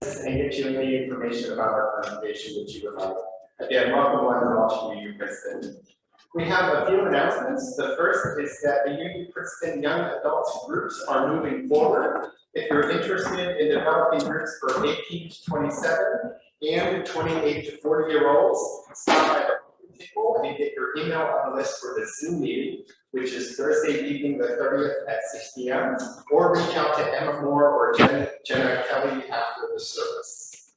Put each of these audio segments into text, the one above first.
and get you any information about our presentation that you would like. Again, welcome one and all to UU Princeton. We have a few announcements. The first is that the UU Princeton Young Adults groups are moving forward. If you're interested in developing groups for 18 to 27 and 28 to 40-year-olds, stop by the table and get your email on the list for the Zoom meeting, which is Thursday evening the 30th at 6 p.m. or reach out to Emma Moore or Jenna Kelly after the service.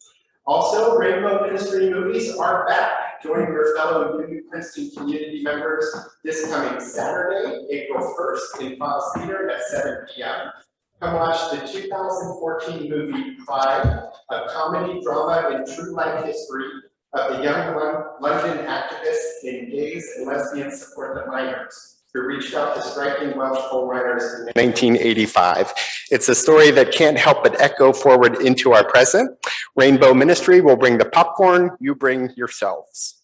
Also, Rainbow Ministry movies are back. Join your fellow UU Princeton community members this coming Saturday, April 1st in Fox Theater at 7 p.m. Come watch the 2014 movie Pride, a comedy drama in true life history of the young London activists in gays and lesbians support the minors, who reached out to striking Welsh coal miners in 1985. It's a story that can't help but echo forward into our present. Rainbow Ministry will bring the popcorn, you bring yourselves.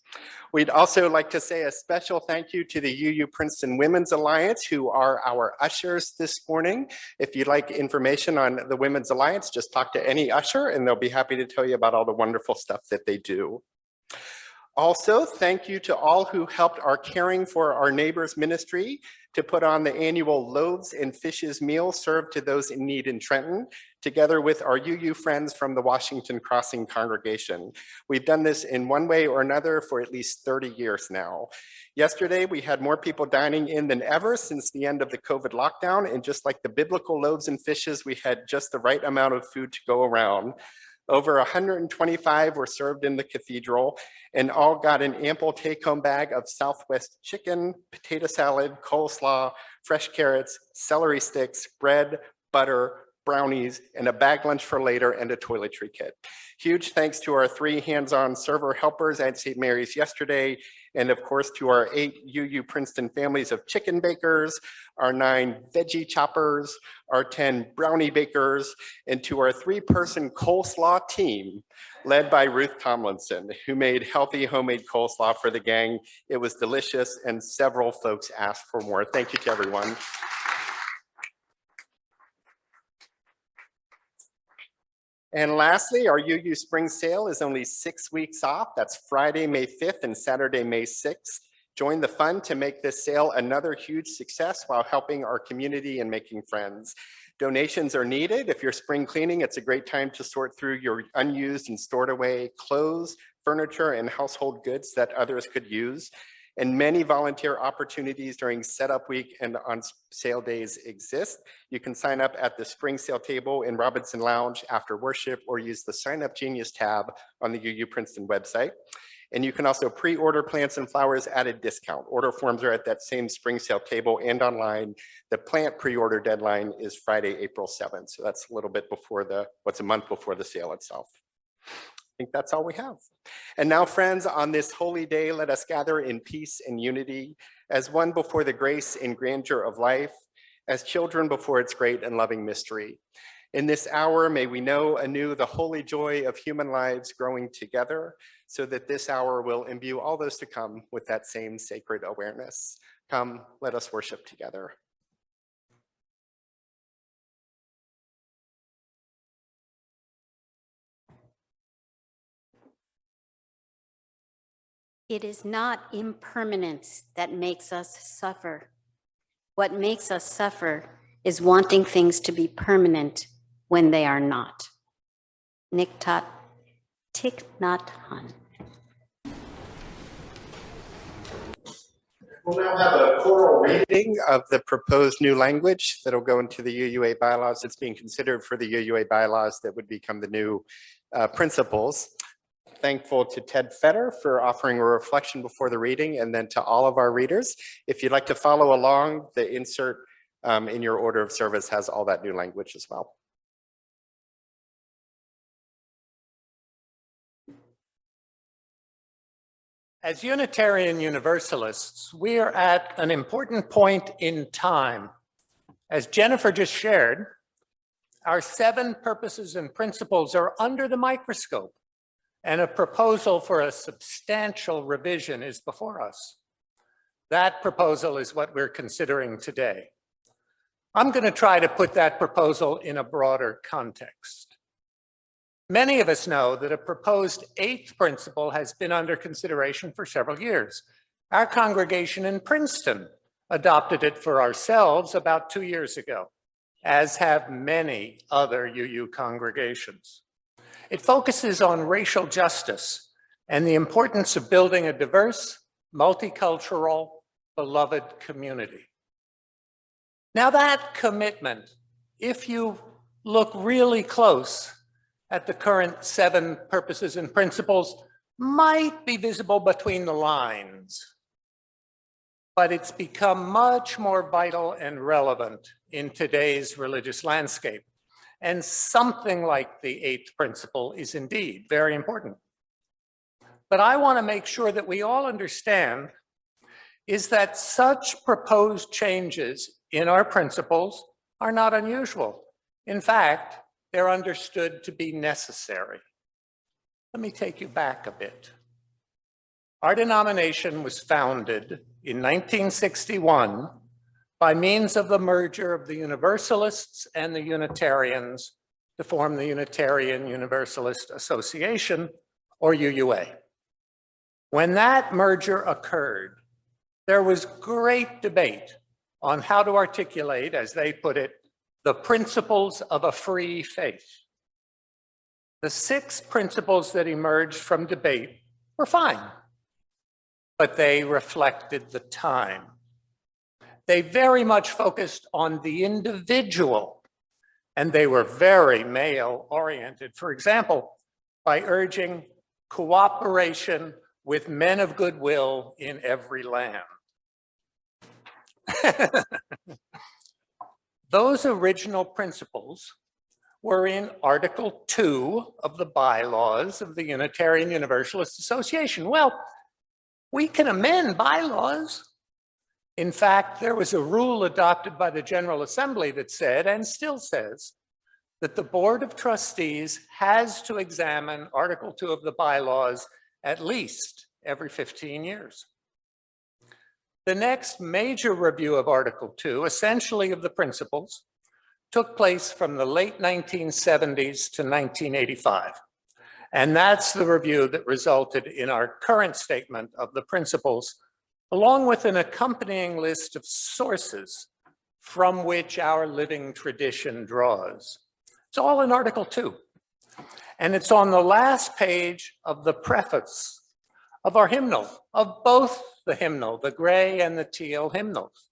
We'd also like to say a special thank you to the UU Princeton Women's Alliance, who are our ushers this morning. If you'd like information on the Women's Alliance, just talk to any usher and they'll be happy to tell you about all the wonderful stuff that they do. Also, thank you to all who helped our Caring for Our Neighbors ministry to put on the annual Loaves and Fishes meal served to those in need in Trenton, together with our UU friends from the Washington Crossing congregation. We've done this in one way or another for at least 30 years now. Yesterday, we had more people dining in than ever since the end of the COVID lockdown, and just like the biblical loaves and fishes, we had just the right amount of food to go around. Over 125 were served in the cathedral and all got an ample take-home bag of Southwest chicken, potato salad, coleslaw, fresh carrots, celery sticks, bread, butter, brownies, and a bag lunch for later and a toiletry kit. Huge thanks to our 3 hands-on server helpers at St. Mary's yesterday, and of course to our 8 UU Princeton families of chicken bakers, our 9 veggie choppers, our 10 brownie bakers, and to our 3-person coleslaw team led by Ruth Tomlinson, who made healthy homemade coleslaw for the gang. It was delicious and several folks asked for more. Thank you to everyone. And lastly, our UU Spring Sale is only 6 weeks off. That's Friday, May 5th and Saturday, May 6th. Join the fun to make this sale another huge success while helping our community and making friends. Donations are needed. If you're spring cleaning, it's a great time to sort through your unused and stored away clothes, furniture, and household goods that others could use. And many volunteer opportunities during setup week and on sale days exist. You can sign up at the spring sale table in Robinson Lounge after worship or use the Sign Up Genius tab on the UU Princeton website. And you can also pre-order plants and flowers at a discount. Order forms are at that same spring sale table and online. The plant pre-order deadline is Friday, April 7th. So that's a little bit before a month before the sale itself. I think that's all we have. And now, friends, on this holy day, let us gather in peace and unity as one before the grace and grandeur of life, as children before its great and loving mystery. In this hour, may we know anew the holy joy of human lives growing together, so that this hour will imbue all those to come with that same sacred awareness. Come, let us worship together. It is not impermanence that makes us suffer. What makes us suffer is wanting things to be permanent when they are not. Niktat Thich Nhat Hanh. We'll now have a choral reading of the proposed new language that will go into the UUA bylaws. It's being considered for the UUA bylaws that would become the new principles. Thankful to Ted Fetter for offering a reflection before the reading, and then to all of our readers. If you'd like to follow along, the insert in your order of service has all that new language as well. As Unitarian Universalists, we are at an important point in time. As Jennifer just shared, our 7 purposes and principles are under the microscope, and a proposal for a substantial revision is before us. That proposal is what we're considering today. I'm going to try to put that proposal in a broader context. Many of us know that a proposed 8th principle has been under consideration for several years. Our congregation in Princeton adopted it for ourselves about 2 years ago, as have many other UU congregations. It focuses on racial justice and the importance of building a diverse, multicultural, beloved community. Now that commitment, if you look really close at the current 7 purposes and principles, might be visible between the lines, but it's become much more vital and relevant in today's religious landscape. And something like the 8th principle is indeed very important. But I want to make sure that we all understand is that such proposed changes in our principles are not unusual. In fact, they're understood to be necessary. Let me take you back a bit. Our denomination was founded in 1961 by means of the merger of the Universalists and the Unitarians to form the Unitarian Universalist Association, or UUA. When that merger occurred, there was great debate on how to articulate, as they put it, the principles of a free faith. The 6 principles that emerged from debate were fine, but they reflected the time. They very much focused on the individual, and they were very male-oriented. For example, by urging cooperation with men of goodwill in every land. Those original principles were in Article 2 of the bylaws of the Unitarian Universalist Association. Well, we can amend bylaws. In fact, there was a rule adopted by the General Assembly that said, and still says, that the Board of Trustees has to examine Article 2 of the bylaws at least every 15 years. The next major review of Article 2, essentially of the principles, took place from the late 1970s to 1985. And that's the review that resulted in our current statement of the principles, along with an accompanying list of sources from which our living tradition draws. It's all in Article 2. And it's on the last page of the preface of our hymnal, of both the hymnal, the gray and the teal hymnals.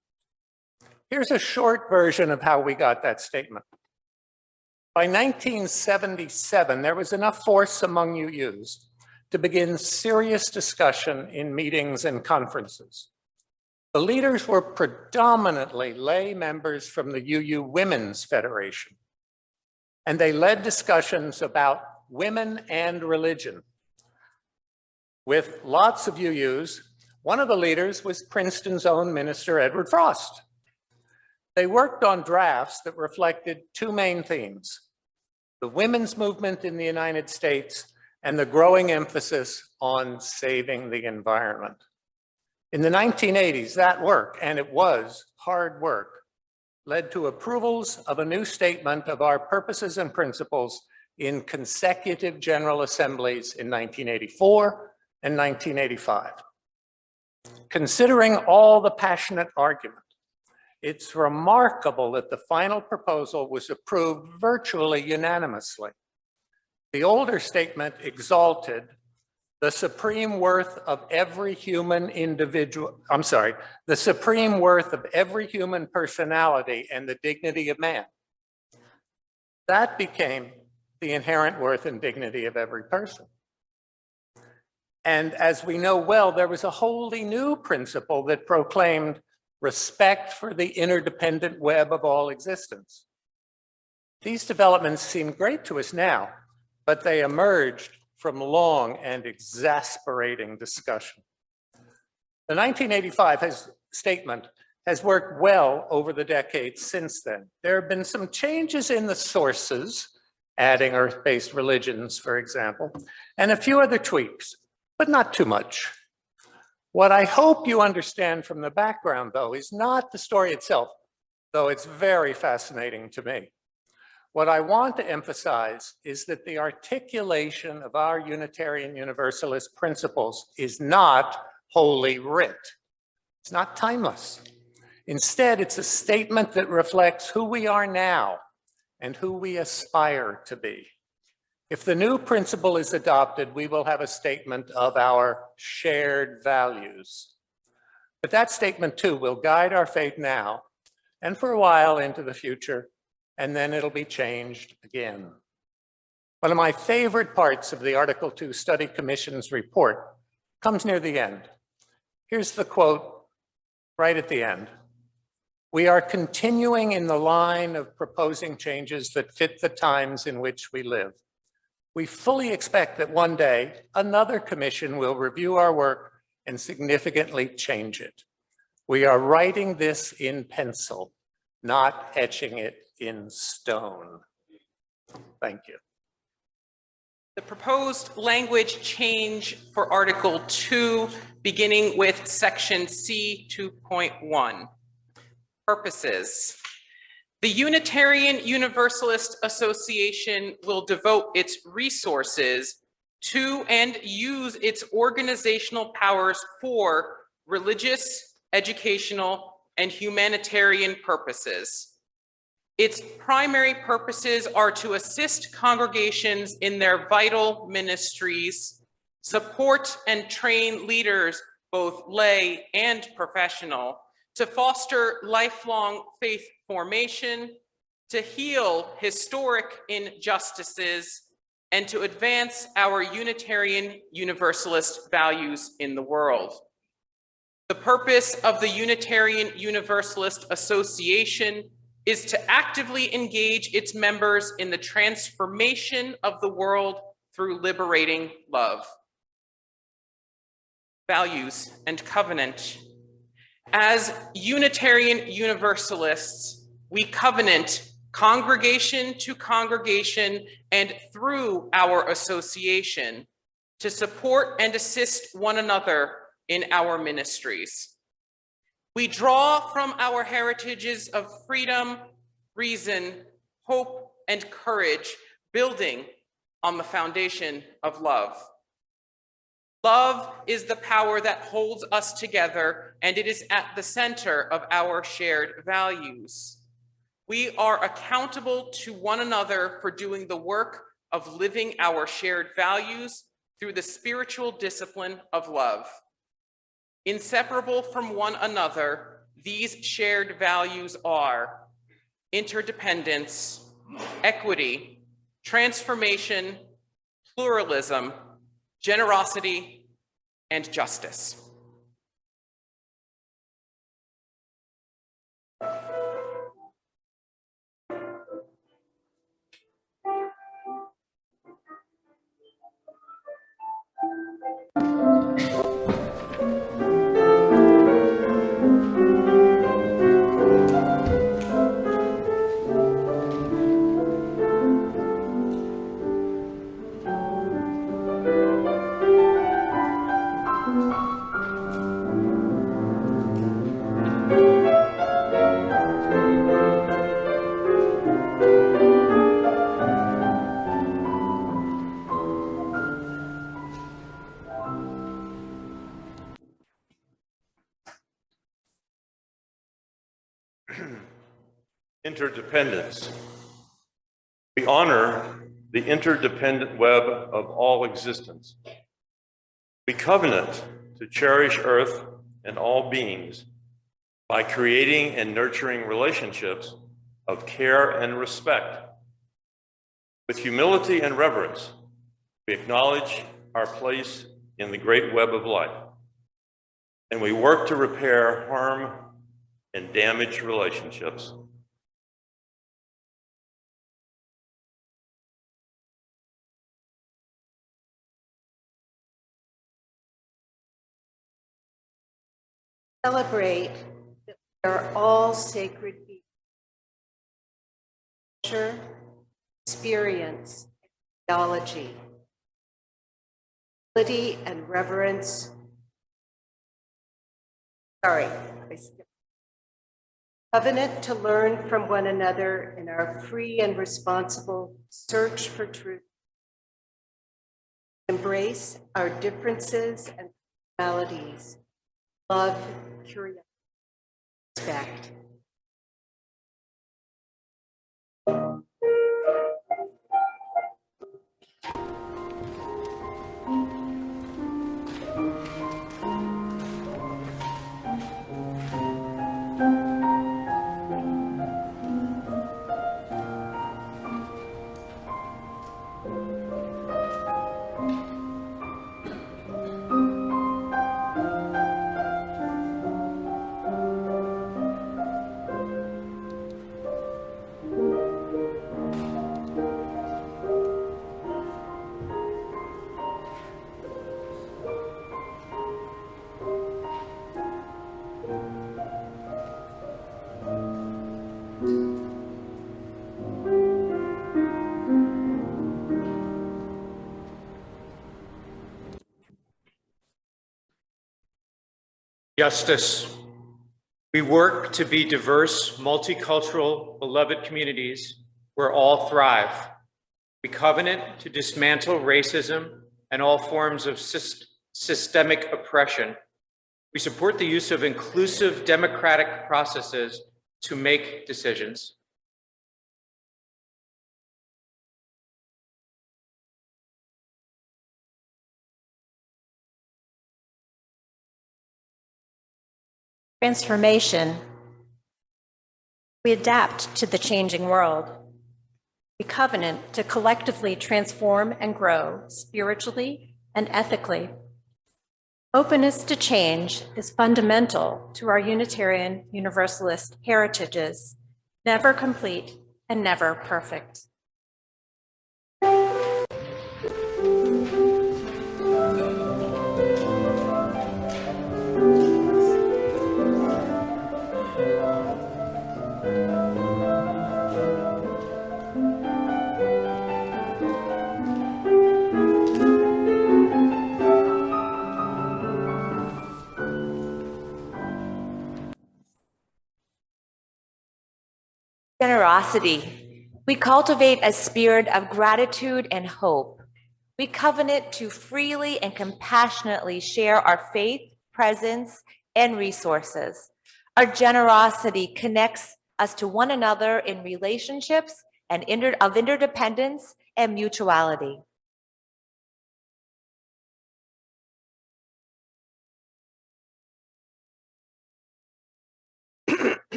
Here's a short version of how we got that statement. By 1977, there was enough force among UUs to begin serious discussion in meetings and conferences. The leaders were predominantly lay members from the UU Women's Federation, and they led discussions about women and religion. With lots of UUs, one of the leaders was Princeton's own Minister Edward Frost. They worked on drafts that reflected 2 main themes: the women's movement in the United States and the growing emphasis on saving the environment. In the 1980s, that work, and it was hard work, led to approvals of a new statement of our purposes and principles in consecutive General Assemblies in 1984 and 1985. Considering all the passionate argument, it's remarkable that the final proposal was approved virtually unanimously. The older statement exalted the supreme worth of every human the supreme worth of every human personality and the dignity of man. That became the inherent worth and dignity of every person. And as we know well, there was a wholly new principle that proclaimed respect for the interdependent web of all existence. These developments seem great to us now, but they emerged from long and exasperating discussion. The 1985 statement has worked well over the decades since then. There have been some changes in the sources, adding earth-based religions, for example, and a few other tweaks, but not too much. What I hope you understand from the background, though, is not the story itself, though it's very fascinating to me. What I want to emphasize is that the articulation of our Unitarian Universalist principles is not holy writ. It's not timeless. Instead, it's a statement that reflects who we are now and who we aspire to be. If the new principle is adopted, we will have a statement of our shared values. But that statement too will guide our faith now and for a while into the future, and then it'll be changed again. One of my favorite parts of the Article 2 Study Commission's report comes near the end. Here's the quote right at the end. We are continuing in the line of proposing changes that fit the times in which we live. We fully expect that one day another commission will review our work and significantly change it. We are writing this in pencil, not etching it in stone. Thank you. The proposed language change for Article 2, beginning with section C 2.1. Purposes. The Unitarian Universalist Association will devote its resources to and use its organizational powers for religious, educational, and humanitarian purposes. Its primary purposes are to assist congregations in their vital ministries, support and train leaders, both lay and professional, to foster lifelong faith formation, to heal historic injustices, and to advance our Unitarian Universalist values in the world. The purpose of the Unitarian Universalist Association is to actively engage its members in the transformation of the world through liberating love. Values and covenant. As Unitarian Universalists, we covenant congregation to congregation and through our association to support and assist one another in our ministries. We draw from our heritages of freedom, reason, hope, and courage, building on the foundation of love. Love is the power that holds us together, and it is at the center of our shared values. We are accountable to one another for doing the work of living our shared values through the spiritual discipline of love. Inseparable from one another, these shared values are interdependence, equity, transformation, pluralism, generosity, and justice. Interdependence. We honor the interdependent web of all existence. We covenant to cherish Earth and all beings by creating and nurturing relationships of care and respect. With humility and reverence, we acknowledge our place in the great web of life, and we work to repair harm and damaged relationships. Celebrate that we are all sacred beings. Culture, experience, theology, humility and reverence. Sorry, I skipped. Covenant to learn from one another in our free and responsible search for truth. Embrace our differences and personalities. Love, curiosity, respect. Justice. We work to be diverse, multicultural, beloved communities where all thrive. We covenant to dismantle racism and all forms of systemic oppression. We support the use of inclusive democratic processes to make decisions. Transformation. We adapt to the changing world. We covenant to collectively transform and grow spiritually and ethically. Openness to change is fundamental to our Unitarian Universalist heritages, never complete and never perfect. Generosity. We cultivate a spirit of gratitude and hope. We covenant to freely and compassionately share our faith, presence, and resources. Our generosity connects us to one another in relationships and of interdependence and mutuality.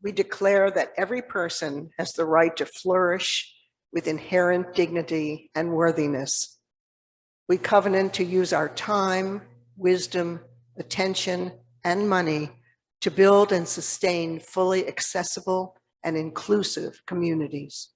We declare that every person has the right to flourish with inherent dignity and worthiness. We covenant to use our time, wisdom, attention, and money to build and sustain fully accessible and inclusive communities.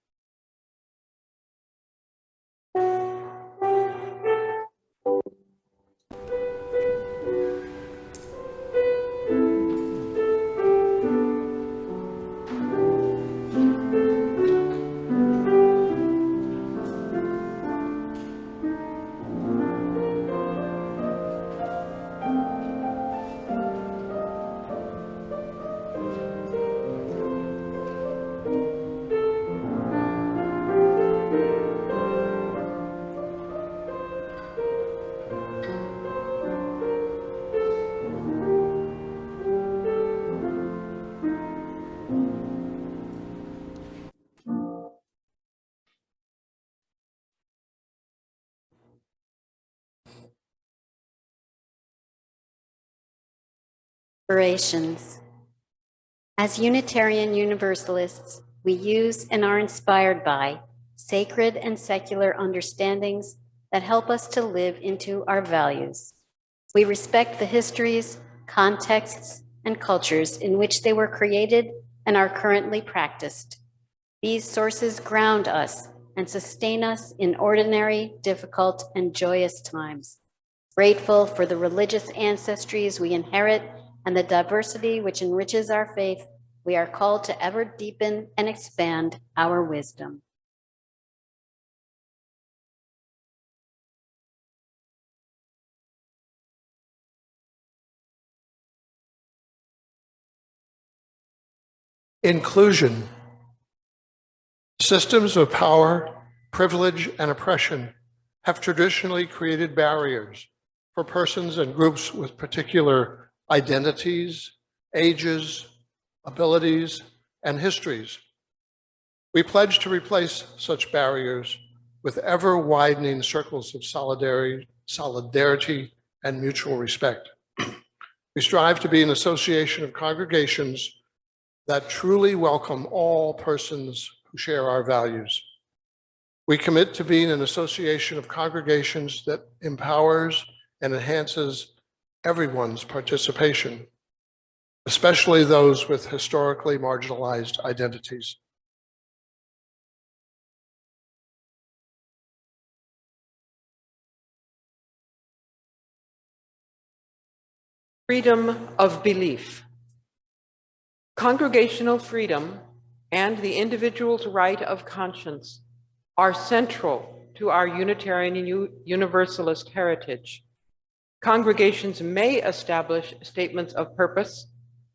Inspirations. As Unitarian Universalists, we use and are inspired by sacred and secular understandings that help us to live into our values. We respect the histories, contexts, and cultures in which they were created and are currently practiced. These sources ground us and sustain us in ordinary, difficult, and joyous times. Grateful for the religious ancestries we inherit and the diversity which enriches our faith, we are called to ever deepen and expand our wisdom. Inclusion. Systems of power, privilege, and oppression have traditionally created barriers for persons and groups with particular identities, ages, abilities, and histories. We pledge to replace such barriers with ever-widening circles of solidarity and mutual respect. We strive to be an association of congregations that truly welcome all persons who share our values. We commit to being an association of congregations that empowers and enhances everyone's participation, especially those with historically marginalized identities. Freedom of belief. Congregational freedom and the individual's right of conscience are central to our Unitarian Universalist heritage. Congregations may establish statements of purpose,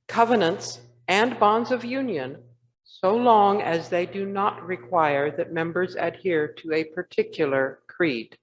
covenants, and bonds of union, so long as they do not require that members adhere to a particular creed.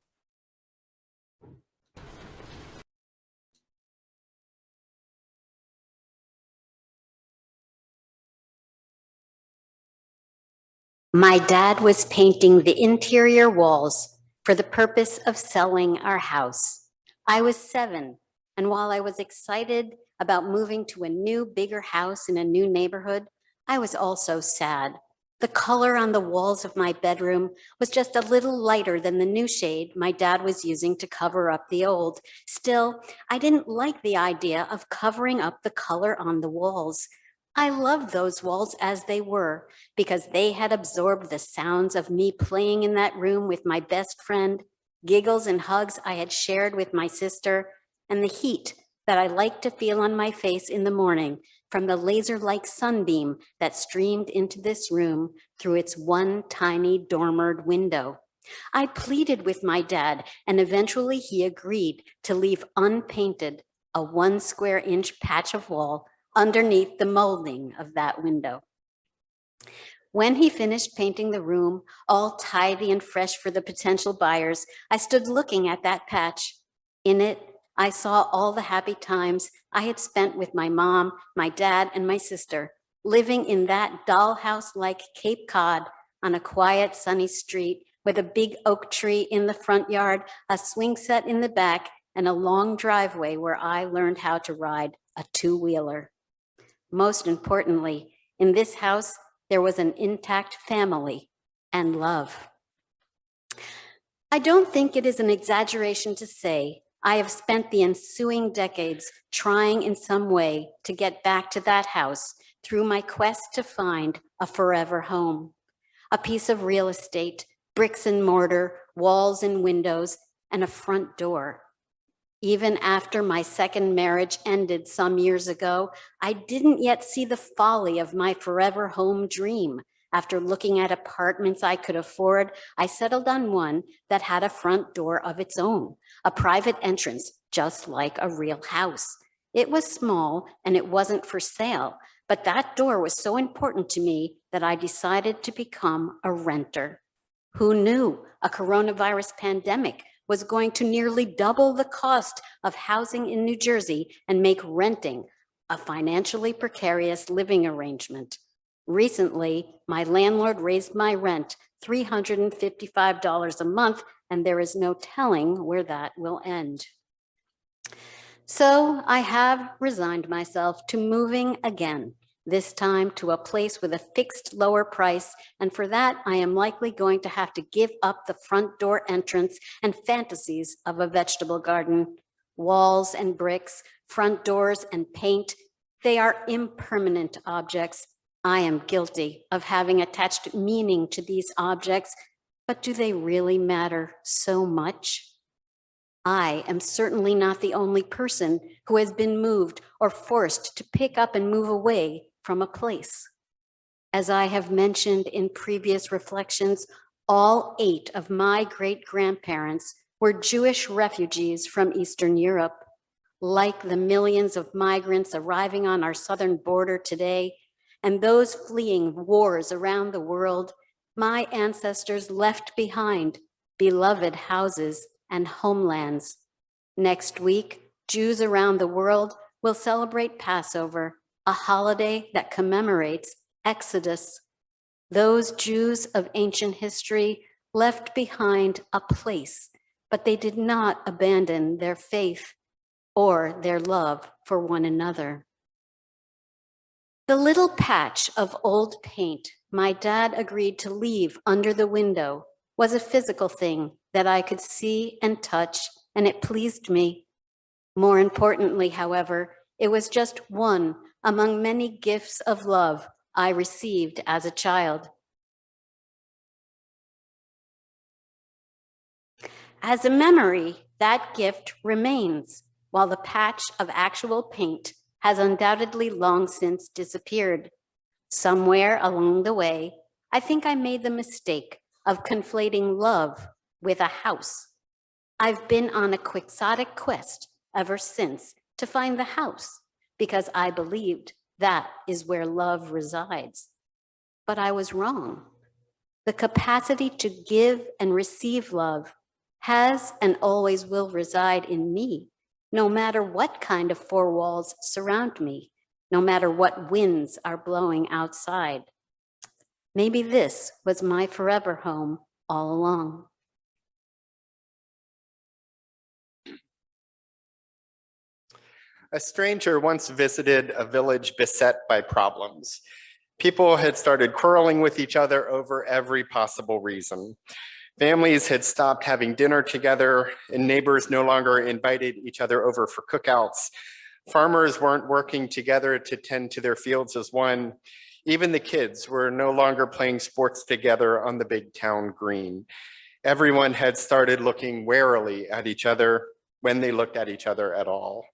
My dad was painting the interior walls for the purpose of selling our house. I was 7, and while I was excited about moving to a new, bigger house in a new neighborhood, I was also sad. The color on the walls of my bedroom was just a little lighter than the new shade my dad was using to cover up the old. Still, I didn't like the idea of covering up the color on the walls. I loved those walls as they were because they had absorbed the sounds of me playing in that room with my best friend, giggles and hugs I had shared with my sister, and the heat that I liked to feel on my face in the morning from the laser-like sunbeam that streamed into this room through its one tiny dormered window. I pleaded with my dad, and eventually he agreed to leave unpainted a 1 square inch patch of wall underneath the molding of that window. When he finished painting the room, all tidy and fresh for the potential buyers, I stood looking at that patch. In it, I saw all the happy times I had spent with my mom, my dad, and my sister, living in that dollhouse-like Cape Cod on a quiet, sunny street with a big oak tree in the front yard, a swing set in the back, and a long driveway where I learned how to ride a 2-wheeler. Most importantly, in this house, there was an intact family and love. I don't think it is an exaggeration to say I have spent the ensuing decades trying in some way to get back to that house through my quest to find a forever home, a piece of real estate, bricks and mortar, walls and windows, and a front door. Even after my second marriage ended some years ago, I didn't yet see the folly of my forever home dream. After looking at apartments I could afford, I settled on one that had a front door of its own, a private entrance, just like a real house. It was small and it wasn't for sale, but that door was so important to me that I decided to become a renter. Who knew a coronavirus pandemic was going to nearly double the cost of housing in New Jersey and make renting a financially precarious living arrangement? Recently, my landlord raised my rent $355 a month, and there is no telling where that will end. So I have resigned myself to moving again, this time to a place with a fixed lower price, and for that I am likely going to have to give up the front door entrance and fantasies of a vegetable garden. Walls and bricks, front doors and paint, they are impermanent objects. I am guilty of having attached meaning to these objects, but do they really matter so much? I am certainly not the only person who has been moved or forced to pick up and move away from a place. As I have mentioned in previous reflections, all 8 of my great-grandparents were Jewish refugees from Eastern Europe. Like the millions of migrants arriving on our southern border today, and those fleeing wars around the world, my ancestors left behind beloved houses and homelands. Next week, Jews around the world will celebrate Passover, a holiday that commemorates Exodus. Those Jews of ancient history left behind a place, but they did not abandon their faith or their love for one another. The little patch of old paint my dad agreed to leave under the window was a physical thing that I could see and touch, and it pleased me. More importantly, however, it was just one among many gifts of love I received as a child. As a memory, that gift remains, while the patch of actual paint has undoubtedly long since disappeared. Somewhere along the way, I think I made the mistake of conflating love with a house. I've been on a quixotic quest ever since to find the house, because I believed that is where love resides. But I was wrong. The capacity to give and receive love has and always will reside in me, no matter what kind of four walls surround me, no matter what winds are blowing outside. Maybe this was my forever home all along. A stranger once visited a village beset by problems. People had started quarreling with each other over every possible reason. Families had stopped having dinner together, and neighbors no longer invited each other over for cookouts. Farmers weren't working together to tend to their fields as one. Even the kids were no longer playing sports together on the big town green. Everyone had started looking warily at each other when they looked at each other at all.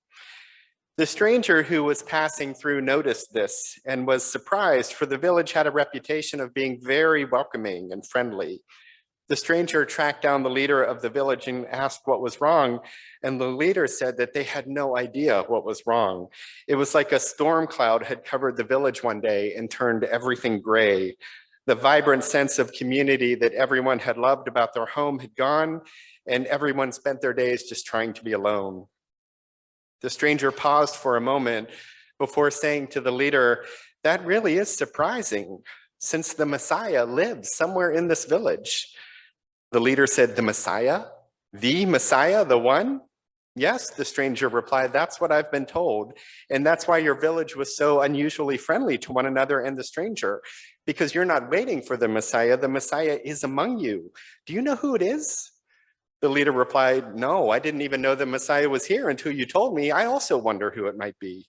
The stranger who was passing through noticed this and was surprised, for the village had a reputation of being very welcoming and friendly. The stranger tracked down the leader of the village and asked what was wrong, and the leader said that they had no idea what was wrong. It was like a storm cloud had covered the village one day and turned everything gray. The vibrant sense of community that everyone had loved about their home had gone, and everyone spent their days just trying to be alone. The stranger paused for a moment before saying to the leader, "That really is surprising, since the Messiah lives somewhere in this village." The leader said, "The Messiah? The Messiah, the one?" "Yes," the stranger replied, "that's what I've been told. And that's why your village was so unusually friendly to one another and the stranger, because you're not waiting for the Messiah is among you. Do you know who it is?" The leader replied, "No, I didn't even know the Messiah was here until you told me. I also wonder who it might be."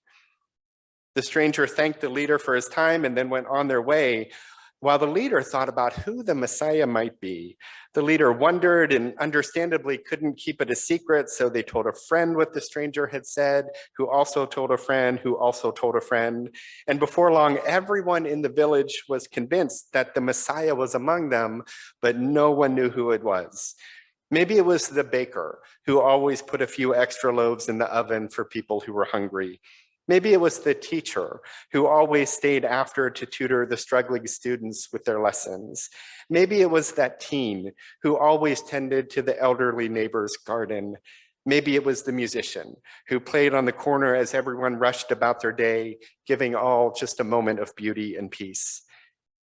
The stranger thanked the leader for his time and then went on their way. While the leader thought about who the Messiah might be, the leader wondered and understandably couldn't keep it a secret, so they told a friend what the stranger had said, who also told a friend, who also told a friend. And before long, everyone in the village was convinced that the Messiah was among them, but no one knew who it was. Maybe it was the baker who always put a few extra loaves in the oven for people who were hungry. Maybe it was the teacher who always stayed after to tutor the struggling students with their lessons. Maybe it was that teen who always tended to the elderly neighbor's garden. Maybe it was the musician who played on the corner as everyone rushed about their day, giving all just a moment of beauty and peace.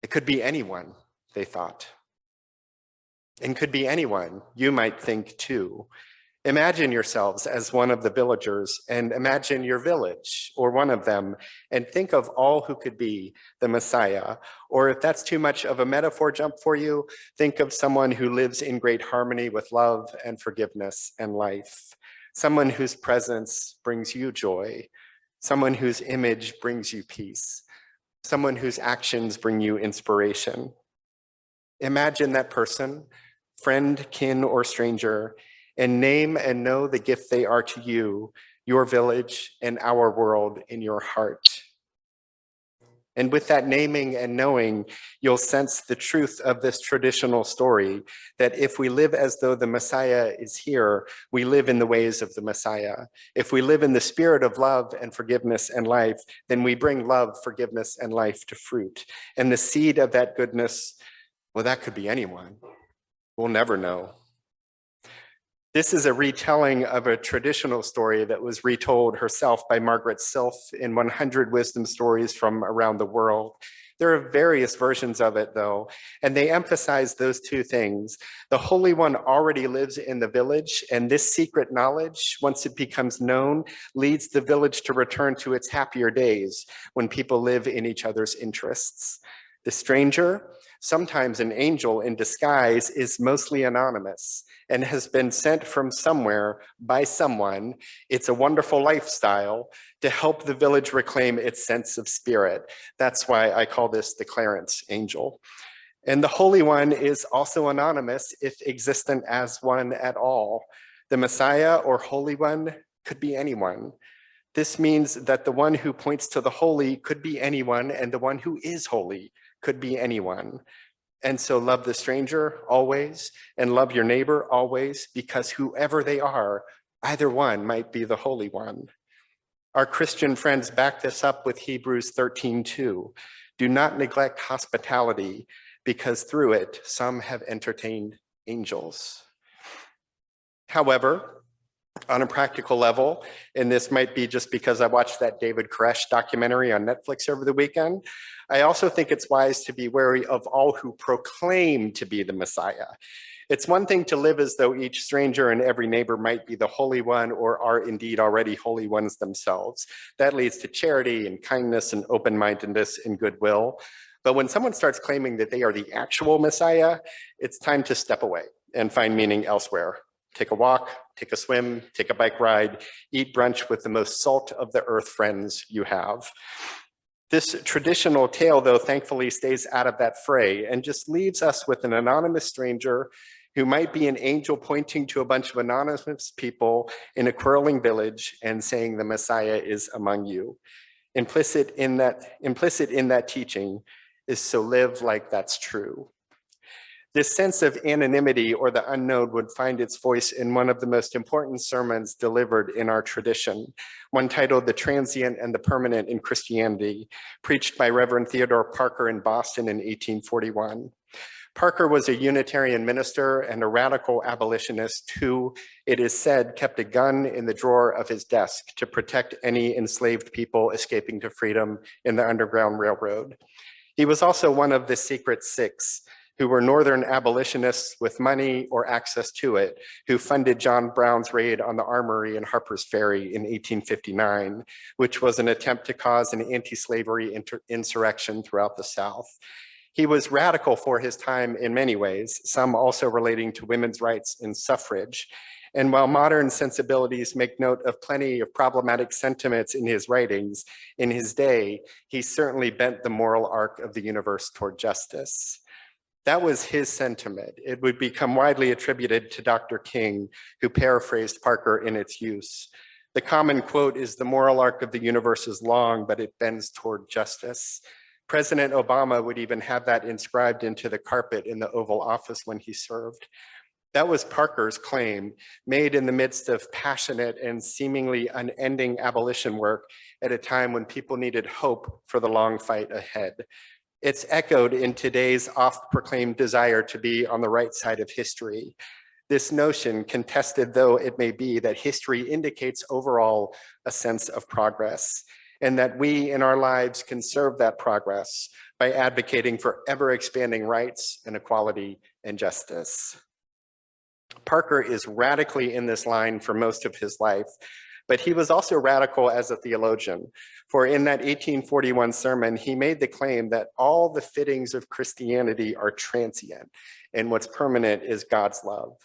It could be anyone, they thought. And could be anyone, you might think too. Imagine yourselves as one of the villagers, and imagine your village or one of them, and think of all who could be the Messiah. Or if that's too much of a metaphor jump for you, think of someone who lives in great harmony with love and forgiveness and life. Someone whose presence brings you joy. Someone whose image brings you peace. Someone whose actions bring you inspiration. Imagine that person, friend, kin, or stranger, and name and know the gift they are to you, your village, and our world in your heart. And with that naming and knowing, you'll sense the truth of this traditional story, that if we live as though the Messiah is here, we live in the ways of the Messiah. If we live in the spirit of love and forgiveness and life, then we bring love, forgiveness, and life to fruit. And the seed of that goodness, well, that could be anyone. We'll never know. This is a retelling of a traditional story that was retold herself by Margaret Silf in 100 Wisdom Stories from around the world. There are various versions of it, though, and they emphasize those two things. The Holy One already lives in the village, and this secret knowledge, once it becomes known, leads the village to return to its happier days when people live in each other's interests. The stranger, sometimes an angel in disguise, is mostly anonymous and has been sent from somewhere by someone. It's a wonderful lifestyle to help the village reclaim its sense of spirit. That's why I call this the Clarence Angel. And the Holy One is also anonymous if existent as one at all. The Messiah or Holy One could be anyone. This means that the one who points to the holy could be anyone, and the one who is holy could be anyone. And so love the stranger always, and love your neighbor always, because whoever they are, either one might be the Holy One. Our Christian friends back this up with Hebrews 13:2. Do not neglect hospitality, because through it, some have entertained angels. However, on a practical level, and this might be just because I watched that David Koresh documentary on Netflix over the weekend, I also think it's wise to be wary of all who proclaim to be the Messiah. It's one thing to live as though each stranger and every neighbor might be the Holy One or are indeed already holy ones themselves. That leads to charity and kindness and open-mindedness and goodwill. But when someone starts claiming that they are the actual Messiah, it's time to step away and find meaning elsewhere. Take a walk, take a swim, take a bike ride, eat brunch with the most salt of the earth friends you have. This traditional tale, though, thankfully stays out of that fray and just leaves us with an anonymous stranger who might be an angel pointing to a bunch of anonymous people in a quarreling village and saying the Messiah is among you. Implicit in that teaching is so live like that's true. This sense of anonymity or the unknown would find its voice in one of the most important sermons delivered in our tradition, one titled The Transient and the Permanent in Christianity, preached by Reverend Theodore Parker in Boston in 1841. Parker was a Unitarian minister and a radical abolitionist who, it is said, kept a gun in the drawer of his desk to protect any enslaved people escaping to freedom in the Underground Railroad. He was also one of the Secret Six, who were Northern abolitionists with money or access to it, who funded John Brown's raid on the Armory in Harper's Ferry in 1859, which was an attempt to cause an anti-slavery insurrection throughout the South. He was radical for his time in many ways, some also relating to women's rights and suffrage. And while modern sensibilities make note of plenty of problematic sentiments in his writings, in his day, he certainly bent the moral arc of the universe toward justice. That was his sentiment. It would become widely attributed to Dr. King, who paraphrased Parker in its use. The common quote is, "The moral arc of the universe is long, but it bends toward justice." President Obama would even have that inscribed into the carpet in the Oval Office when he served. That was Parker's claim, made in the midst of passionate and seemingly unending abolition work at a time when people needed hope for the long fight ahead. It's echoed in today's oft-proclaimed desire to be on the right side of history. This notion, contested though it may be, that history indicates overall a sense of progress, and that we in our lives can serve that progress by advocating for ever-expanding rights and equality and justice. Parker is radically in this line for most of his life, but he was also radical as a theologian. For in that 1841 sermon, he made the claim that all the fittings of Christianity are transient, and what's permanent is God's love.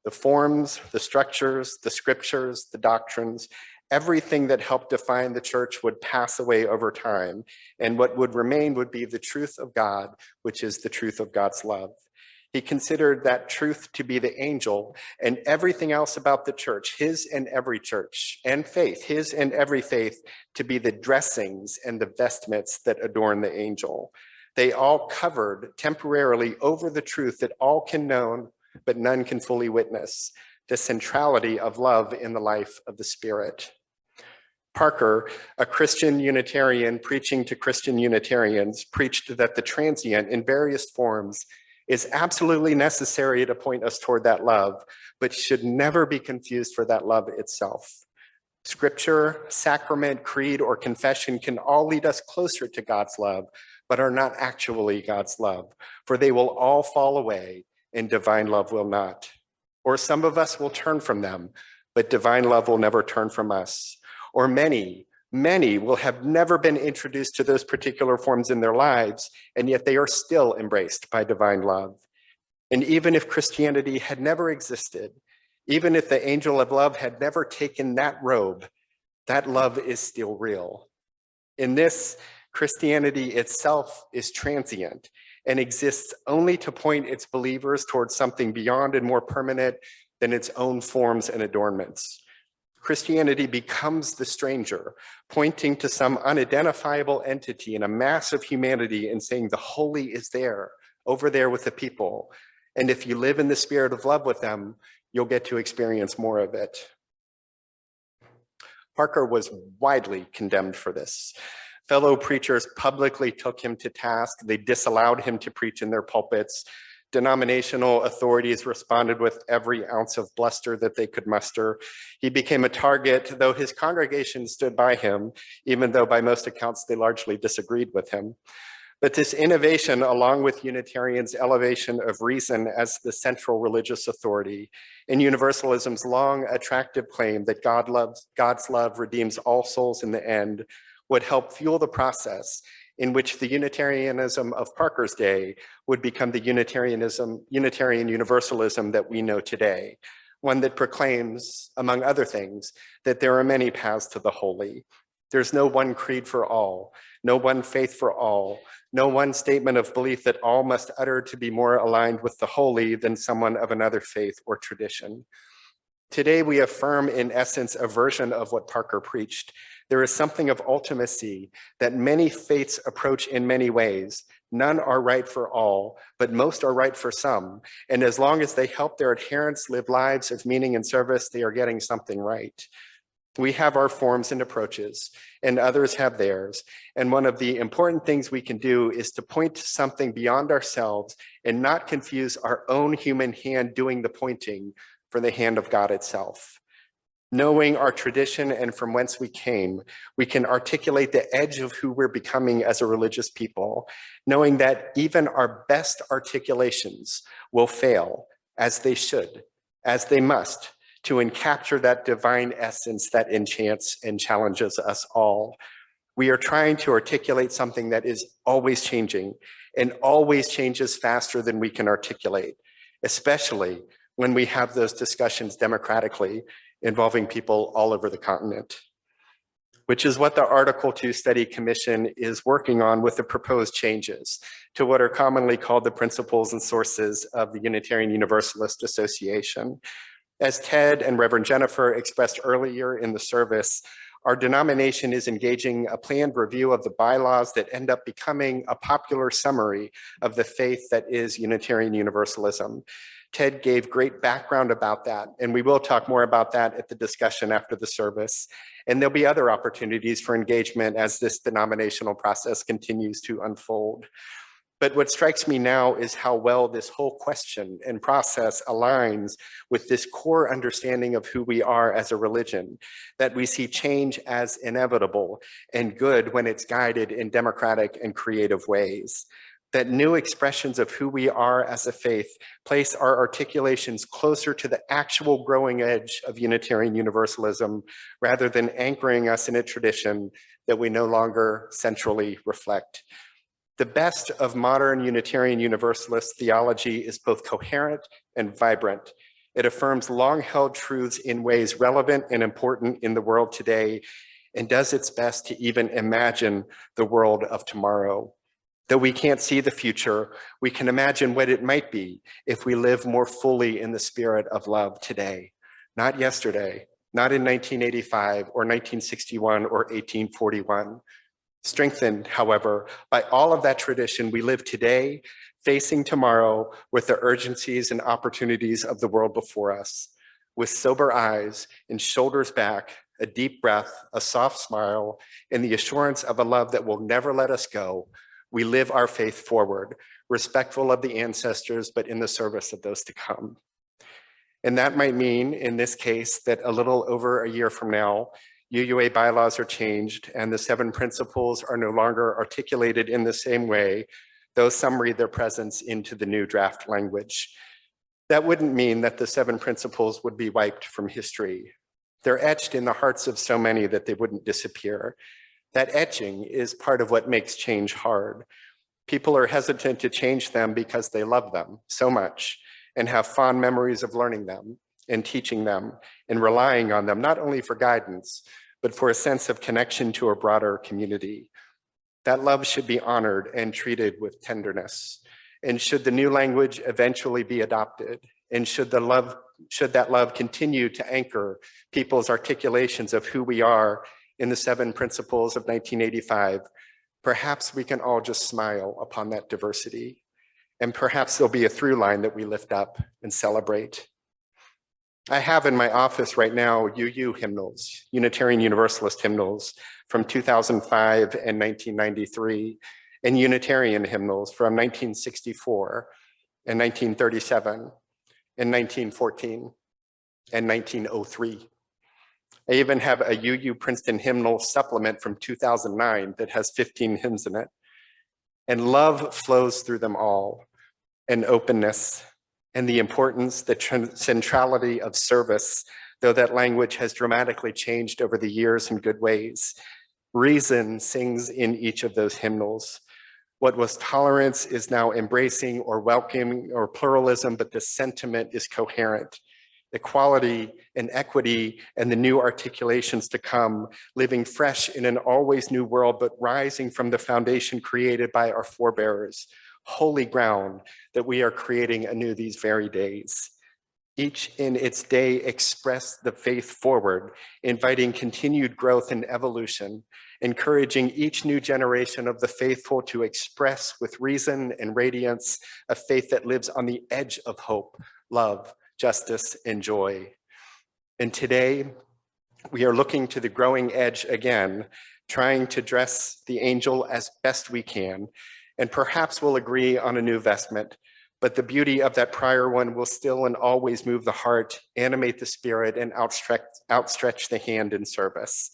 The forms, the structures, the scriptures, the doctrines, everything that helped define the church would pass away over time, and what would remain would be the truth of God, which is the truth of God's love. He considered that truth to be the angel and everything else about the church, his and every church, and faith, his and every faith, to be the dressings and the vestments that adorn the angel. They all covered temporarily over the truth that all can know, but none can fully witness, the centrality of love in the life of the Spirit. Parker, a Christian Unitarian preaching to Christian Unitarians, preached that the transient in various forms is absolutely necessary to point us toward that love, but should never be confused for that love itself. Scripture, sacrament, creed, or confession can all lead us closer to God's love, but are not actually God's love, for they will all fall away and divine love will not. Or some of us will turn from them, but divine love will never turn from us. Or many will have never been introduced to those particular forms in their lives, and yet they are still embraced by divine love. And even if Christianity had never existed, even if the angel of love had never taken that robe, that love is still real. In this, Christianity itself is transient and exists only to point its believers towards something beyond and more permanent than its own forms and adornments. Christianity becomes the stranger, pointing to some unidentifiable entity in a mass of humanity and saying the holy is there, over there with the people. And if you live in the spirit of love with them, you'll get to experience more of it. Parker was widely condemned for this. Fellow preachers publicly took him to task. They disallowed him to preach in their pulpits. Denominational authorities responded with every ounce of bluster that they could muster. He became a target, though his congregation stood by him, even though by most accounts they largely disagreed with him. But this innovation, along with Unitarians' elevation of reason as the central religious authority, and Universalism's long attractive claim that God's love redeems all souls in the end, would help fuel the process in which the Unitarianism of Parker's day would become the Unitarian Universalism that we know today, one that proclaims, among other things, that there are many paths to the holy. There's no one creed for all, no one faith for all, no one statement of belief that all must utter to be more aligned with the holy than someone of another faith or tradition. Today, we affirm, in essence, a version of what Parker preached. There is something of ultimacy that many faiths approach in many ways. None are right for all, but most are right for some. And as long as they help their adherents live lives of meaning and service, they are getting something right. We have our forms and approaches, and others have theirs. And one of the important things we can do is to point to something beyond ourselves and not confuse our own human hand doing the pointing for the hand of God itself. Knowing our tradition and from whence we came, we can articulate the edge of who we're becoming as a religious people, knowing that even our best articulations will fail, as they should, as they must, to capture that divine essence that enchants and challenges us all. We are trying to articulate something that is always changing and always changes faster than we can articulate, especially when we have those discussions democratically involving people all over the continent, which is what the Article 2 Study Commission is working on with the proposed changes to what are commonly called the principles and sources of the Unitarian Universalist Association. As Ted and Reverend Jennifer expressed earlier in the service, our denomination is engaging a planned review of the bylaws that end up becoming a popular summary of the faith that is Unitarian Universalism. Ted gave great background about that, and we will talk more about that at the discussion after the service. And there'll be other opportunities for engagement as this denominational process continues to unfold. But what strikes me now is how well this whole question and process aligns with this core understanding of who we are as a religion, that we see change as inevitable and good when it's guided in democratic and creative ways. That new expressions of who we are as a faith place our articulations closer to the actual growing edge of Unitarian Universalism, rather than anchoring us in a tradition that we no longer centrally reflect. The best of modern Unitarian Universalist theology is both coherent and vibrant. It affirms long-held truths in ways relevant and important in the world today, and does its best to even imagine the world of tomorrow. Though we can't see the future, we can imagine what it might be if we live more fully in the spirit of love today, not yesterday, not in 1985 or 1961 or 1841. Strengthened, however, by all of that tradition, we live today, facing tomorrow with the urgencies and opportunities of the world before us. With sober eyes and shoulders back, a deep breath, a soft smile, and the assurance of a love that will never let us go, we live our faith forward, respectful of the ancestors, but in the service of those to come. And that might mean, in this case, that a little over a year from now, UUA bylaws are changed and the 7 principles are no longer articulated in the same way, though some read their presence into the new draft language. That wouldn't mean that the 7 principles would be wiped from history. They're etched in the hearts of so many that they wouldn't disappear. That etching is part of what makes change hard. People are hesitant to change them because they love them so much and have fond memories of learning them and teaching them and relying on them, not only for guidance, but for a sense of connection to a broader community. That love should be honored and treated with tenderness. And should the new language eventually be adopted, and should that love continue to anchor people's articulations of who we are in the 7 principles of 1985, perhaps we can all just smile upon that diversity. And perhaps there'll be a through line that we lift up and celebrate. I have in my office right now UU hymnals, Unitarian Universalist hymnals from 2005 and 1993, and Unitarian hymnals from 1964 and 1937 and 1914 and 1903. I even have a UU Princeton hymnal supplement from 2009 that has 15 hymns in it. And love flows through them all, and openness, and the importance, the centrality of service, though that language has dramatically changed over the years in good ways. Reason sings in each of those hymnals. What was tolerance is now embracing or welcoming or pluralism, but the sentiment is coherent. Equality and equity and the new articulations to come, living fresh in an always new world, but rising from the foundation created by our forebears. Holy ground that we are creating anew these very days. Each in its day express the faith forward, inviting continued growth and evolution, encouraging each new generation of the faithful to express with reason and radiance a faith that lives on the edge of hope, love, justice, and joy. And today, we are looking to the growing edge again, trying to dress the angel as best we can, and perhaps we'll agree on a new vestment, but the beauty of that prior one will still and always move the heart, animate the spirit, and outstretch the hand in service.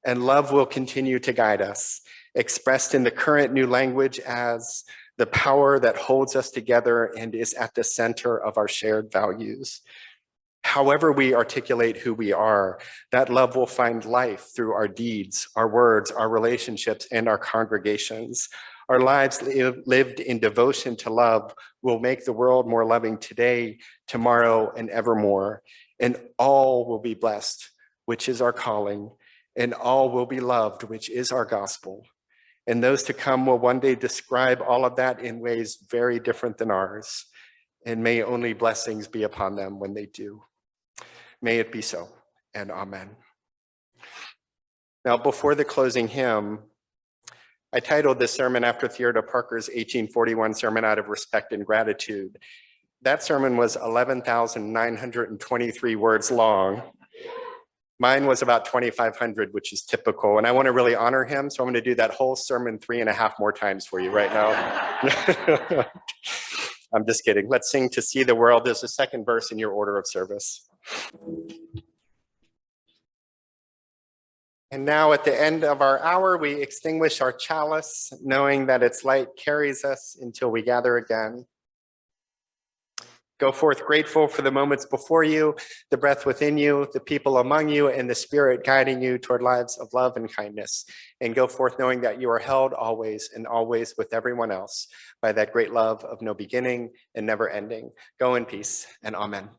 And love will continue to guide us, expressed in the current new language as the power that holds us together and is at the center of our shared values. However we articulate who we are, that love will find life through our deeds, our words, our relationships, and our congregations. Our lives lived in devotion to love will make the world more loving today, tomorrow, and evermore. And all will be blessed, which is our calling, and all will be loved, which is our gospel. And those to come will one day describe all of that in ways very different than ours. And may only blessings be upon them when they do. May it be so, and amen. Now, before the closing hymn, I titled this sermon after Theodore Parker's 1841 sermon out of respect and gratitude. That sermon was 11,923 words long. Mine was about 2,500, which is typical, and I want to really honor him, so I'm going to do that whole sermon 3.5 more times for you right now. I'm just kidding. Let's sing To See the World. There's a second verse in your order of service. And now at the end of our hour, we extinguish our chalice, knowing that its light carries us until we gather again. Go forth grateful for the moments before you, the breath within you, the people among you, and the Spirit guiding you toward lives of love and kindness. And go forth knowing that you are held always and always with everyone else by that great love of no beginning and never ending. Go in peace, and amen.